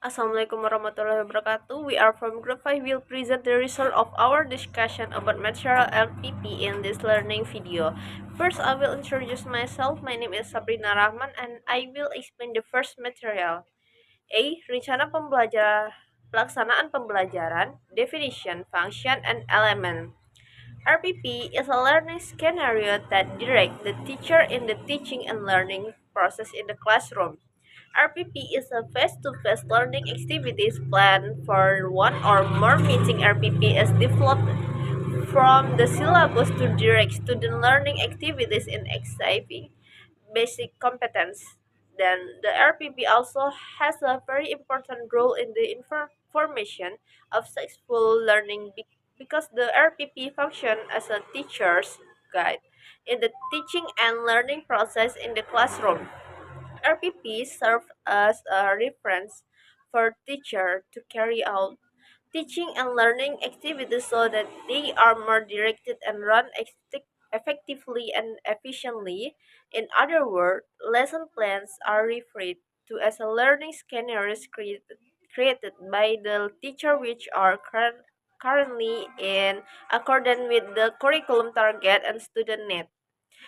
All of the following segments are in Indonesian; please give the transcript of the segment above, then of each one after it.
Assalamualaikum warahmatullahi wabarakatuh. We are from Group 5. Will present the result of our discussion about material LPP in this learning video. First, I will introduce myself. My name is Sabrina Rahman and I will explain the first material. A. Rencana pembelajaran, pelaksanaan pembelajaran, definition, function, and element. RPP is a learning scenario that directs the teacher in the teaching and learning process in the classroom. RPP is a face-to-face learning activities plan for one or more meeting. RPP is developed from the syllabus to direct student learning activities in exciting basic competence. Then the RPP also has a very important role in the formation of successful learning because the RPP function as a teacher's guide in the teaching and learning process in the classroom. RPP serve as a reference for teacher to carry out teaching and learning activities so that they are more directed and run effectively and efficiently. In other words, lesson plans are referred to as a learning scenarios created by the teacher which are currently in accordance with the curriculum target and student need.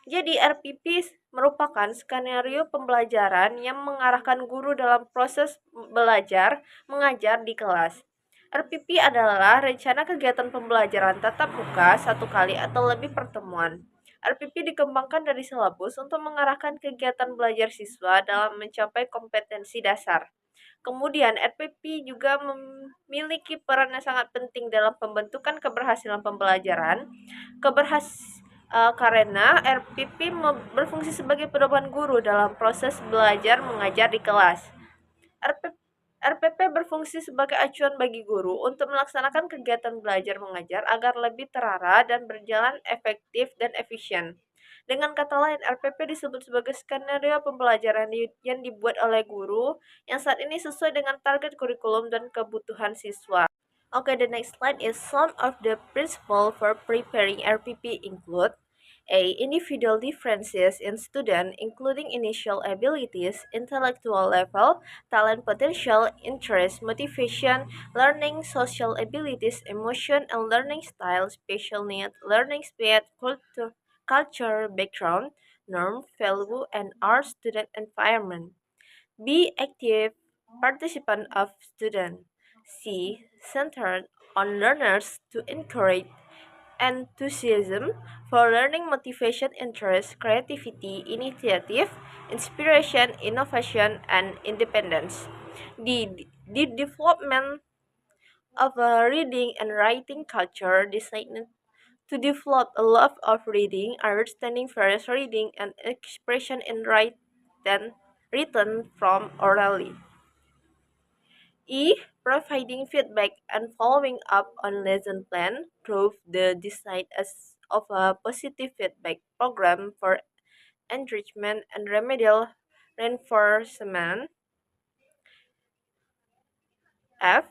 Jadi RPP merupakan skenario pembelajaran yang mengarahkan guru dalam proses belajar mengajar di kelas. RPP adalah rencana kegiatan pembelajaran tatap muka satu kali atau lebih pertemuan. RPP dikembangkan dari silabus untuk mengarahkan kegiatan belajar siswa dalam mencapai kompetensi dasar. Kemudian RPP juga memiliki peran yang sangat penting dalam pembentukan keberhasilan pembelajaran. Karena RPP berfungsi sebagai pedoman guru dalam proses belajar mengajar di kelas. RPP berfungsi sebagai acuan bagi guru untuk melaksanakan kegiatan belajar mengajar agar lebih terarah dan berjalan efektif dan efisien. Dengan kata lain, RPP disebut sebagai skenario pembelajaran yang dibuat oleh guru yang saat ini sesuai dengan target kurikulum dan kebutuhan siswa. Okay, the next slide is some of the principles for preparing RPP include A. Individual differences in student, including initial abilities, intellectual level, talent potential, interest, motivation, learning, social abilities, emotion, and learning style, special needs, learning speed, culture, background, norm, value, and our student environment. B. Active participant of student. C. Centered on learners to encourage enthusiasm for learning, motivation, interest, creativity, initiative, inspiration, innovation, and independence. The development of a reading and writing culture designed to develop a love of reading, understanding various reading, and expression in written from orally. E. Providing feedback and following up on lesson plan prove the design as of a positive feedback program for enrichment and remedial reinforcement. F.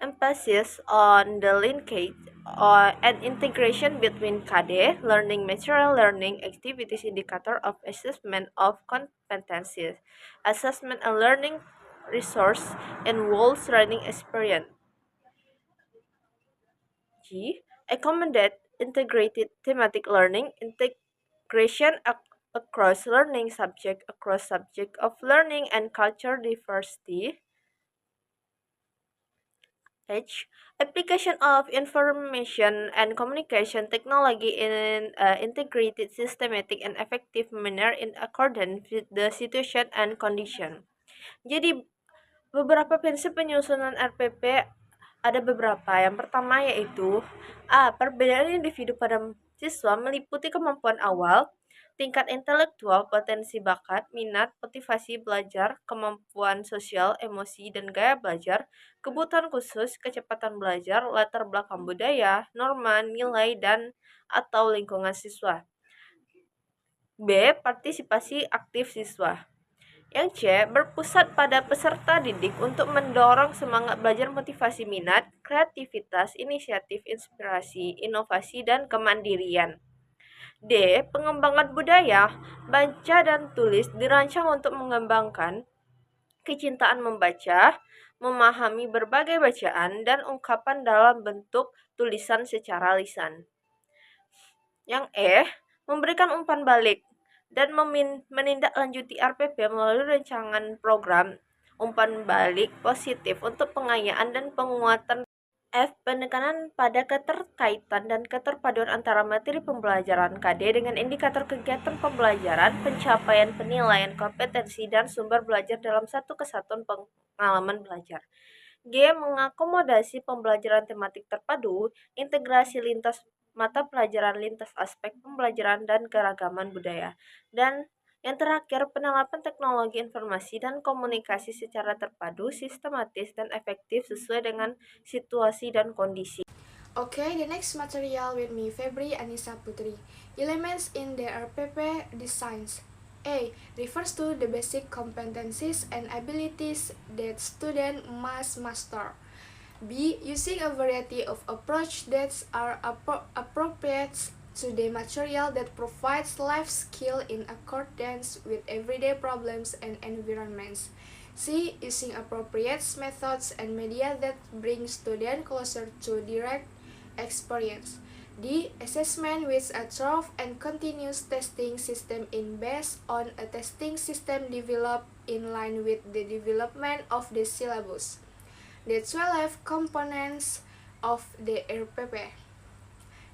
Emphasis on the linkage and integration between KD, learning material, learning activities, indicator of assessment of competencies, assessment and learning resource, and walls learning experience. G. Accommodate integrated thematic learning, integration across learning subject, across subject of learning and culture diversity. H. Application of information and communication technology in integrated, systematic, and effective manner in accordance with the situation and condition. Jadi beberapa prinsip penyusunan RPP ada beberapa. Yang pertama yaitu A. Perbedaan individu pada siswa meliputi kemampuan awal, tingkat intelektual, potensi bakat, minat, motivasi belajar, kemampuan sosial, emosi, dan gaya belajar, kebutuhan khusus, kecepatan belajar, latar belakang budaya, norma, nilai, dan atau lingkungan siswa. B. Partisipasi aktif siswa. Yang C. Berpusat pada peserta didik untuk mendorong semangat belajar, motivasi minat, kreativitas, inisiatif, inspirasi, inovasi, dan kemandirian. D. Pengembangan budaya, baca dan tulis dirancang untuk mengembangkan kecintaan membaca, memahami berbagai bacaan dan ungkapan dalam bentuk tulisan secara lisan. Yang memberikan umpan balik dan menindaklanjuti RPP melalui rancangan program umpan balik positif untuk pengayaan dan penguatan. Penekanan pada keterkaitan dan keterpaduan antara materi pembelajaran KD dengan indikator kegiatan pembelajaran, pencapaian penilaian kompetensi, dan sumber belajar dalam satu kesatuan pengalaman belajar. Mengakomodasi pembelajaran tematik terpadu, integrasi lintas mata pelajaran lintas aspek pembelajaran dan keragaman budaya. Dan yang terakhir, penerapan teknologi informasi dan komunikasi secara terpadu, sistematis, dan efektif sesuai dengan situasi dan kondisi. Okay, the next material with me, Febri Anissa Putri. Elements in the RPP designs. A. Refers to the basic competencies and abilities that student must master. B. Using a variety of approaches that are appropriate to the material that provides life skill in accordance with everyday problems and environments. C. Using appropriate methods and media that bring students closer to direct experience. D. Assessment with a thorough and continuous testing system in based on a testing system developed in line with the development of the syllabus. The 12 components of the RPP.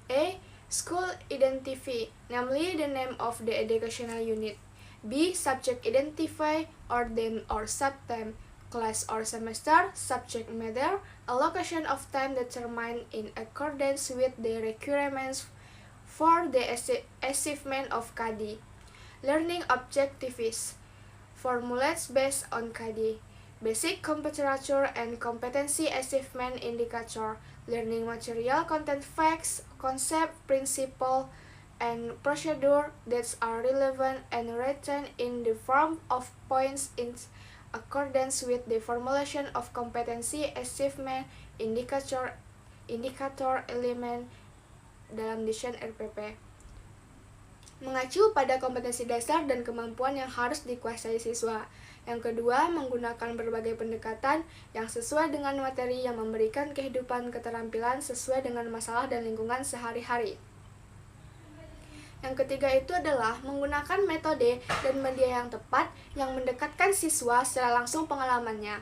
A. School identity, namely the name of the educational unit. B. Subject identify, ordem or subtem, class or semester, subject matter, allocation of time determined in accordance with the requirements for the achievement of KD. Learning objectives, formulates based on KD. Basic comparator and competency achievement indicator, learning material content facts, concept, principle, and procedure that are relevant and written in the form of points in accordance with the formulation of competency achievement indicator element dalam desain RPP. Mengacu pada kompetensi dasar dan kemampuan yang harus dikuasai siswa. Yang kedua, menggunakan berbagai pendekatan yang sesuai dengan materi yang memberikan kehidupan keterampilan sesuai dengan masalah dan lingkungan sehari-hari. Yang ketiga itu adalah menggunakan metode dan media yang tepat yang mendekatkan siswa secara langsung pengalamannya.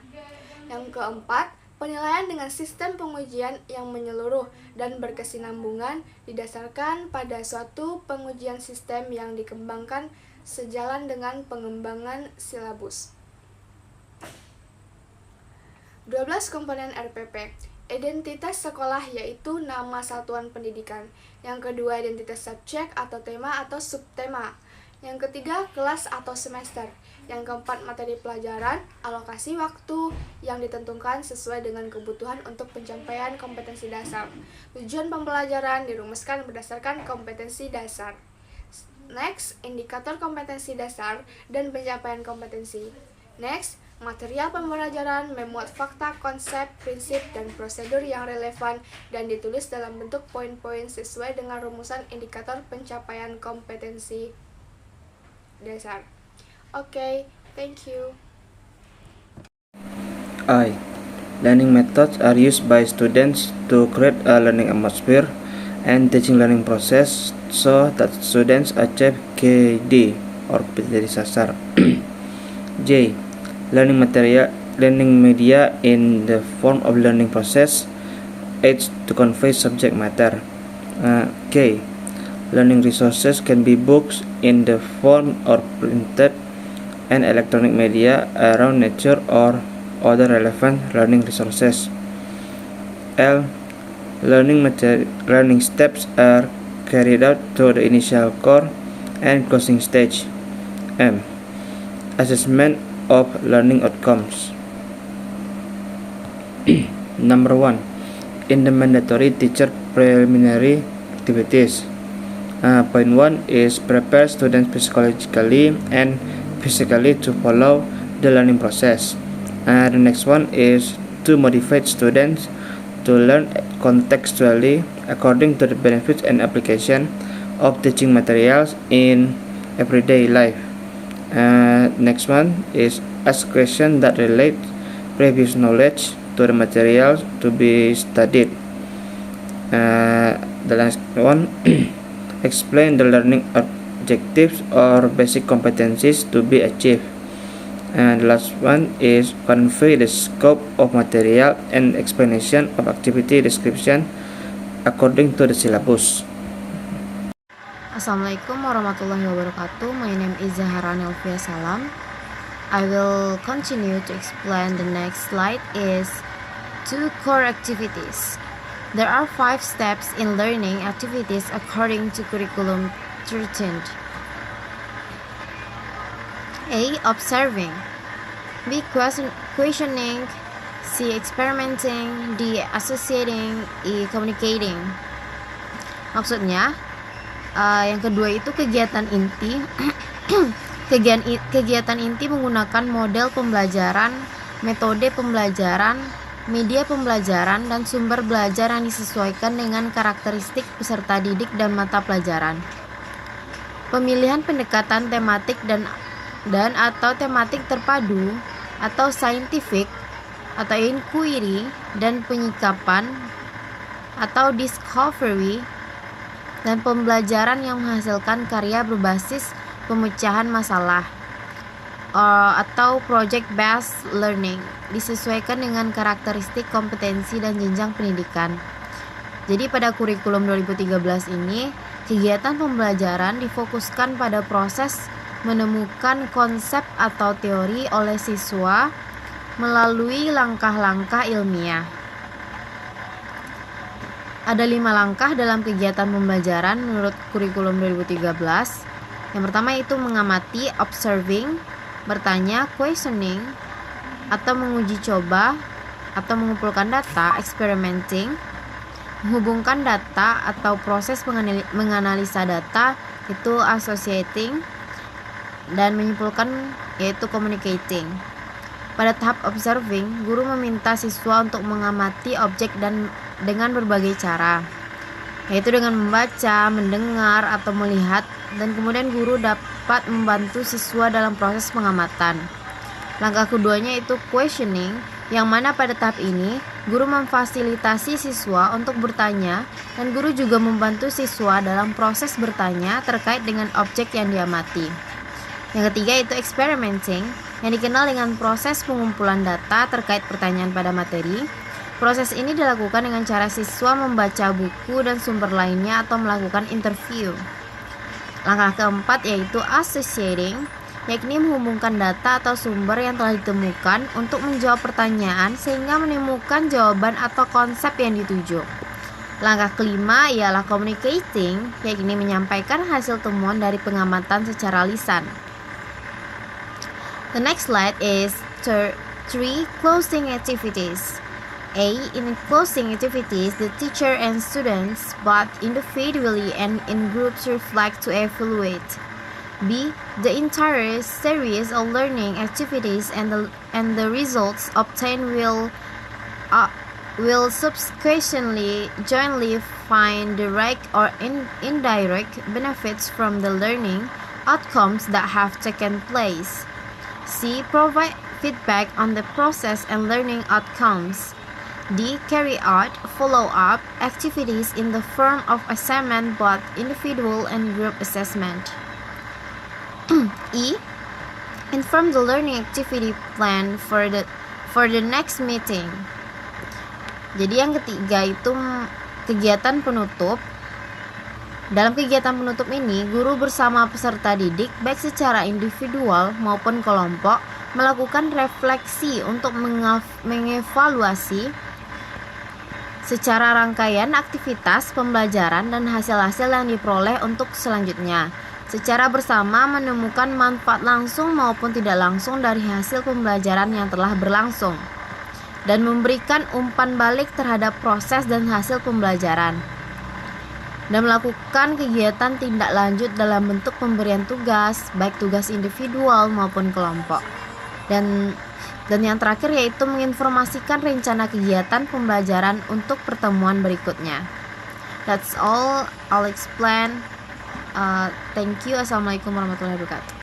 Yang keempat, penilaian dengan sistem pengujian yang menyeluruh dan berkesinambungan didasarkan pada suatu pengujian sistem yang dikembangkan sejalan dengan pengembangan silabus. 12 komponen RPP. Identitas sekolah yaitu nama satuan pendidikan. Yang kedua, identitas subjek atau tema atau subtema. Yang ketiga, kelas atau semester. Yang keempat, materi pelajaran, alokasi waktu yang ditentukan sesuai dengan kebutuhan untuk pencapaian kompetensi dasar. Tujuan pembelajaran dirumuskan berdasarkan kompetensi dasar. Next, indikator kompetensi dasar dan pencapaian kompetensi. Next, material pembelajaran memuat fakta, konsep, prinsip, dan prosedur yang relevan dan ditulis dalam bentuk poin-poin sesuai dengan rumusan indikator pencapaian kompetensi dasar. Okay, thank you. I. Learning methods are used by students to create a learning atmosphere and teaching learning process so that students achieve KD or kompetensi dasar. J. Learning media in the form of learning process aids to convey subject matter. K. Learning resources can be books in the form or printed and electronic media around nature or other relevant learning resources. L. Learning steps are carried out to the initial core and closing stage. M. Assessment of learning outcomes. Number 1. In the mandatory teacher preliminary activities. Point 1 is prepare students psychologically and physically to follow the learning process. The next one is to motivate students to learn contextually according to the benefits and application of teaching materials in everyday life. Next one is ask questions that relate previous knowledge to the material to be studied. The last one, explain the learning objectives or basic competencies to be achieved. And the last one is convey the scope of material and explanation of activity description according to the syllabus. Assalamualaikum warahmatullahi wabarakatuh. My name is Zahara Nelvia Salam. I will continue to explain. The next slide is 2 core activities. There are 5 steps in learning activities according to curriculum 13. A. Observing. B. Questioning. C. Experimenting. D. Associating. E. Communicating. Maksudnya, yang kedua itu kegiatan inti. Kegiatan inti menggunakan model pembelajaran, metode pembelajaran, media pembelajaran, dan sumber belajar yang disesuaikan dengan karakteristik peserta didik dan mata pelajaran. Pemilihan pendekatan tematik dan atau tematik terpadu atau scientific atau inquiry dan penyikapan atau discovery, dan pembelajaran yang menghasilkan karya berbasis pemecahan masalah atau project based learning disesuaikan dengan karakteristik kompetensi dan jenjang pendidikan. Jadi pada kurikulum 2013 ini, kegiatan pembelajaran difokuskan pada proses menemukan konsep atau teori oleh siswa melalui langkah-langkah ilmiah. Ada 5 langkah dalam kegiatan pembelajaran menurut kurikulum 2013. Yang pertama itu mengamati, observing, bertanya, questioning, atau menguji coba, atau mengumpulkan data, experimenting, menghubungkan data atau proses menganalisa data, itu associating, dan menyimpulkan yaitu communicating. Pada tahap observing, guru meminta siswa untuk mengamati objek dan dengan berbagai cara, yaitu dengan membaca, mendengar, atau melihat, dan kemudian guru dapat membantu siswa dalam proses pengamatan. Langkah keduanya itu questioning, yang mana pada tahap ini guru memfasilitasi siswa untuk bertanya, dan guru juga membantu siswa dalam proses bertanya terkait dengan objek yang diamati. Yang ketiga itu experimenting, yang dikenal dengan proses pengumpulan data terkait pertanyaan pada materi. Proses ini dilakukan dengan cara siswa membaca buku dan sumber lainnya atau melakukan interview. Langkah keempat yaitu associating, yakni menghubungkan data atau sumber yang telah ditemukan untuk menjawab pertanyaan sehingga menemukan jawaban atau konsep yang dituju. Langkah kelima ialah communicating, yakni menyampaikan hasil temuan dari pengamatan secara lisan. The next slide is 3 closing activities. A. In closing activities, the teacher and students, both individually and in groups, reflect to evaluate. B. The entire series of learning activities and the results obtained will subsequently jointly find direct or indirect benefits from the learning outcomes that have taken place. C. Provide feedback on the process and learning outcomes. D. Carry out follow-up activities in the form of assignment, both individual and group assessment. E. Inform the learning activity plan for the next meeting. Jadi yang ketiga itu kegiatan penutup. Dalam kegiatan penutup ini, guru bersama peserta didik baik secara individual maupun kelompok melakukan refleksi untuk mengevaluasi secara rangkaian aktivitas pembelajaran dan hasil-hasil yang diperoleh untuk selanjutnya, secara bersama menemukan manfaat langsung maupun tidak langsung dari hasil pembelajaran yang telah berlangsung, dan memberikan umpan balik terhadap proses dan hasil pembelajaran, dan melakukan kegiatan tindak lanjut dalam bentuk pemberian tugas, baik tugas individual maupun kelompok. Dan yang terakhir yaitu menginformasikan rencana kegiatan pembelajaran untuk pertemuan berikutnya. That's all I'll explain. Thank you. Assalamualaikum warahmatullahi wabarakatuh.